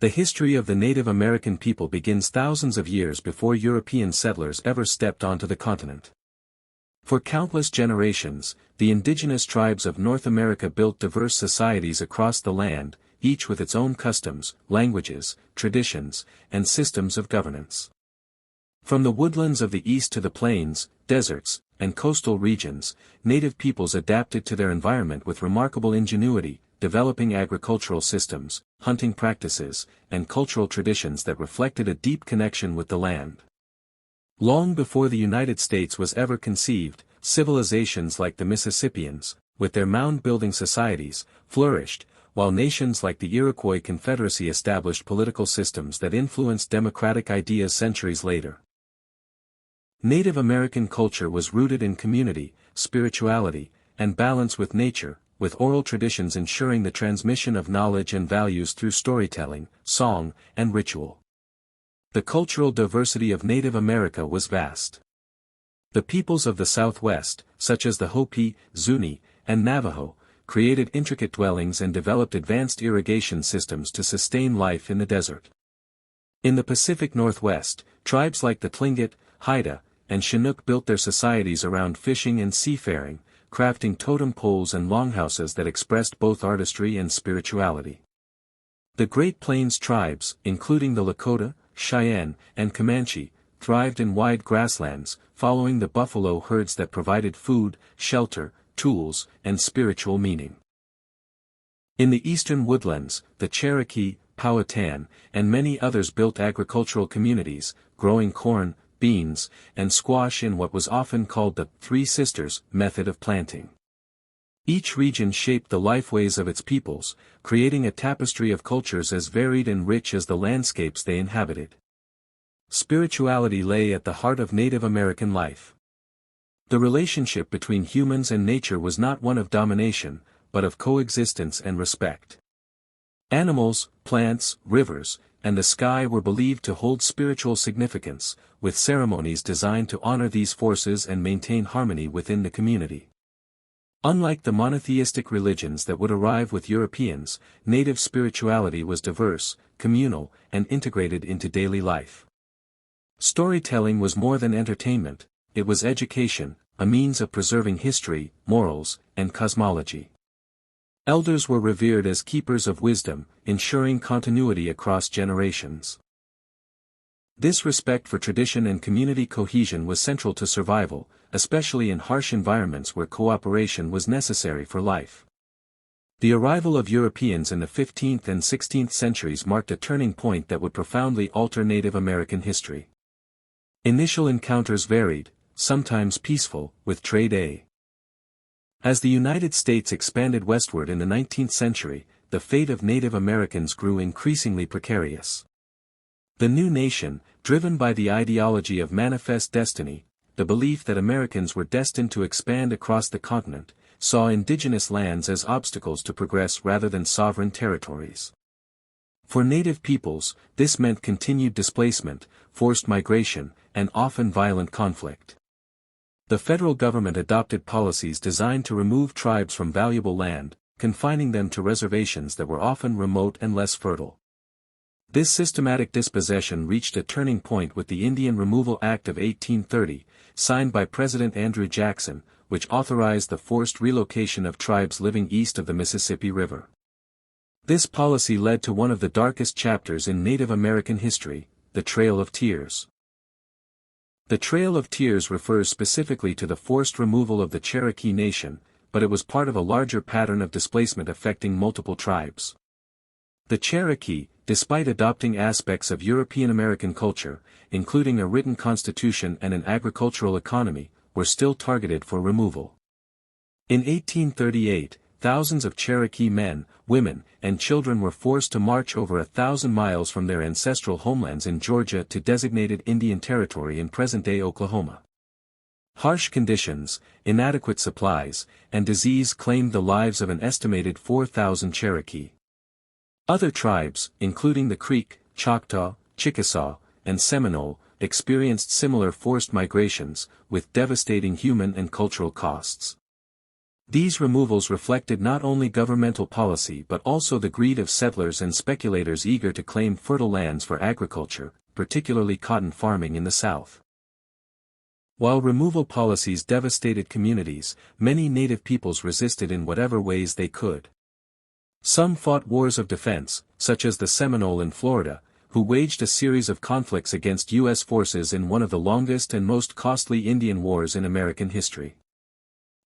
The history of the Native American people begins thousands of years before European settlers ever stepped onto the continent. For countless generations, the indigenous tribes of North America built diverse societies across the land, each with its own customs, languages, traditions, and systems of governance. From the woodlands of the east to the plains, deserts, and coastal regions, native peoples adapted to their environment with remarkable ingenuity, developing agricultural systems, hunting practices, and cultural traditions that reflected a deep connection with the land. Long before the United States was ever conceived, civilizations like the Mississippians, with their mound-building societies, flourished, while nations like the Iroquois Confederacy established political systems that influenced democratic ideas centuries later. Native American culture was rooted in community, spirituality, and balance with nature, with oral traditions ensuring the transmission of knowledge and values through storytelling, song, and ritual. The cultural diversity of Native America was vast. The peoples of the Southwest, such as the Hopi, Zuni, and Navajo, created intricate dwellings and developed advanced irrigation systems to sustain life in the desert. In the Pacific Northwest, tribes like the Tlingit, Haida, and Chinook built their societies around fishing and seafaring, crafting totem poles and longhouses that expressed both artistry and spirituality. The Great Plains tribes, including the Lakota, Cheyenne, and Comanche, thrived in wide grasslands, following the buffalo herds that provided food, shelter, tools, and spiritual meaning. In the eastern woodlands, the Cherokee, Powhatan, and many others built agricultural communities, growing corn, beans, and squash in what was often called the Three Sisters method of planting. Each region shaped the lifeways of its peoples, creating a tapestry of cultures as varied and rich as the landscapes they inhabited. Spirituality lay at the heart of Native American life. The relationship between humans and nature was not one of domination, but of coexistence and respect. Animals, plants, rivers, and the sky were believed to hold spiritual significance, with ceremonies designed to honor these forces and maintain harmony within the community. Unlike the monotheistic religions that would arrive with Europeans, native spirituality was diverse, communal, and integrated into daily life. Storytelling was more than entertainment, it was education, a means of preserving history, morals, and cosmology. Elders were revered as keepers of wisdom, ensuring continuity across generations. This respect for tradition and community cohesion was central to survival, especially in harsh environments where cooperation was necessary for life. The arrival of Europeans in the 15th and 16th centuries marked a turning point that would profoundly alter Native American history. Initial encounters varied, sometimes peaceful, with trade. As the United States expanded westward in the 19th century, the fate of Native Americans grew increasingly precarious. The new nation, driven by the ideology of manifest destiny, the belief that Americans were destined to expand across the continent, saw indigenous lands as obstacles to progress rather than sovereign territories. For native peoples, this meant continued displacement, forced migration, and often violent conflict. The federal government adopted policies designed to remove tribes from valuable land, confining them to reservations that were often remote and less fertile. This systematic dispossession reached a turning point with the Indian Removal Act of 1830, signed by President Andrew Jackson, which authorized the forced relocation of tribes living east of the Mississippi River. This policy led to one of the darkest chapters in Native American history, the Trail of Tears. The Trail of Tears refers specifically to the forced removal of the Cherokee Nation, but it was part of a larger pattern of displacement affecting multiple tribes. The Cherokee, despite adopting aspects of European American culture, including a written constitution and an agricultural economy, were still targeted for removal. In 1838, thousands of Cherokee men, women, and children were forced to march over 1,000 miles from their ancestral homelands in Georgia to designated Indian Territory in present-day Oklahoma. Harsh conditions, inadequate supplies, and disease claimed the lives of an estimated 4,000 Cherokee. Other tribes, including the Creek, Choctaw, Chickasaw, and Seminole, experienced similar forced migrations, with devastating human and cultural costs. These removals reflected not only governmental policy but also the greed of settlers and speculators eager to claim fertile lands for agriculture, particularly cotton farming in the South. While removal policies devastated communities, many native peoples resisted in whatever ways they could. Some fought wars of defense, such as the Seminole in Florida, who waged a series of conflicts against U.S. forces in one of the longest and most costly Indian wars in American history.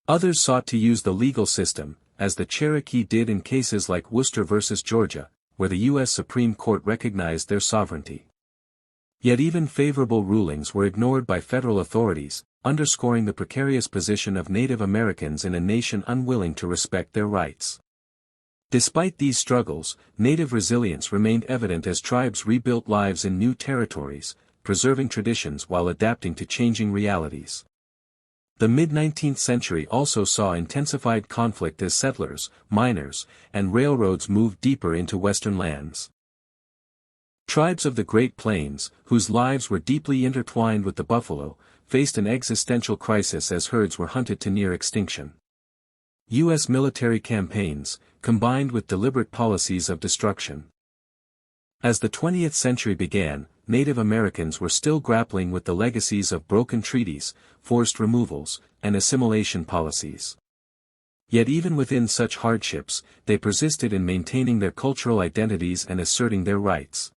Others sought to use the legal system, as the Cherokee did in cases like Worcester versus Georgia, where the U.S. Supreme Court recognized their sovereignty. Yet even favorable rulings were ignored by federal authorities, underscoring the precarious position of Native Americans in a nation unwilling to respect their rights. Despite these struggles, Native resilience remained evident as tribes rebuilt lives in new territories, preserving traditions while adapting to changing realities. The mid-19th century also saw intensified conflict as settlers, miners, and railroads moved deeper into western lands. Tribes of the Great Plains, whose lives were deeply intertwined with the buffalo, faced an existential crisis as herds were hunted to near extinction. U.S. military campaigns, combined with deliberate policies of destruction. As the 20th century began, Native Americans were still grappling with the legacies of broken treaties, forced removals, and assimilation policies. Yet even within such hardships, they persisted in maintaining their cultural identities and asserting their rights.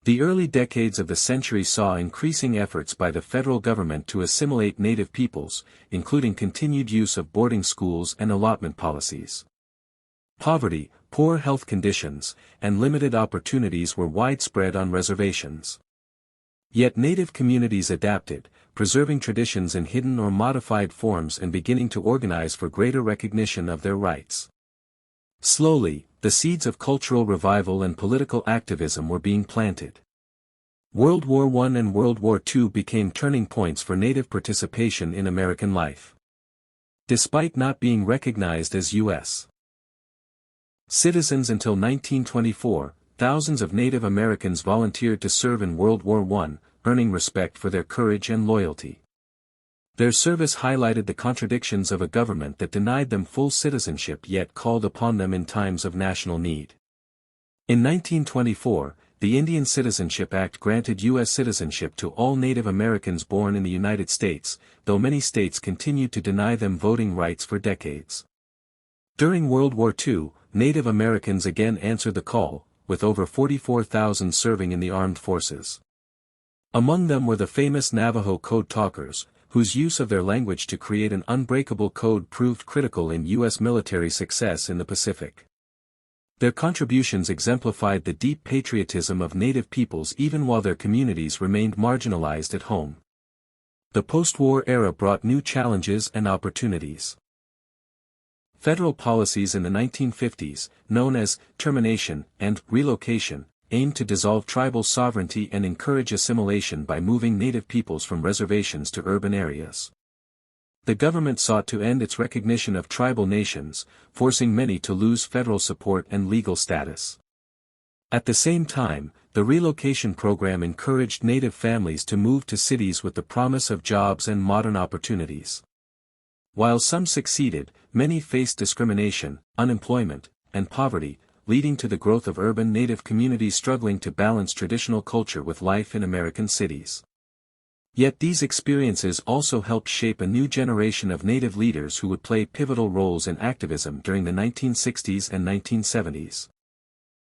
The early decades of the century saw increasing efforts by the federal government to assimilate Native peoples, including continued use of boarding schools and allotment policies. Poverty, poor health conditions, and limited opportunities were widespread on reservations. Yet Native communities adapted, preserving traditions in hidden or modified forms and beginning to organize for greater recognition of their rights. Slowly, the seeds of cultural revival and political activism were being planted. World War I and World War II became turning points for Native participation in American life. Despite not being recognized as U.S. citizens until 1924, thousands of Native Americans volunteered to serve in World War I, earning respect for their courage and loyalty. Their service highlighted the contradictions of a government that denied them full citizenship yet called upon them in times of national need. In 1924, the Indian Citizenship Act granted U.S. citizenship to all Native Americans born in the United States, though many states continued to deny them voting rights for decades. During World War II, Native Americans again answered the call, with over 44,000 serving in the armed forces. Among them were the famous Navajo code talkers, whose use of their language to create an unbreakable code proved critical in U.S. military success in the Pacific. Their contributions exemplified the deep patriotism of Native peoples even while their communities remained marginalized at home. The post-war era brought new challenges and opportunities. Federal policies in the 1950s, known as termination and relocation, aimed to dissolve tribal sovereignty and encourage assimilation by moving Native peoples from reservations to urban areas. The government sought to end its recognition of tribal nations, forcing many to lose federal support and legal status. At the same time, the relocation program encouraged Native families to move to cities with the promise of jobs and modern opportunities. While some succeeded, many faced discrimination, unemployment, and poverty, leading to the growth of urban Native communities struggling to balance traditional culture with life in American cities. Yet these experiences also helped shape a new generation of Native leaders who would play pivotal roles in activism during the 1960s and 1970s.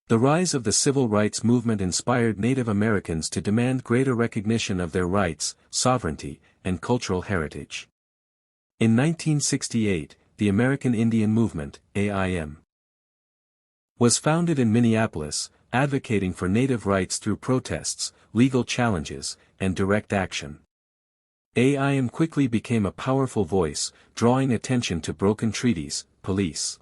The rise of the civil rights movement inspired Native Americans to demand greater recognition of their rights, sovereignty, and cultural heritage. In 1968, the American Indian Movement, AIM, was founded in Minneapolis, advocating for Native rights through protests, legal challenges, and direct action. AIM quickly became a powerful voice, drawing attention to broken treaties, police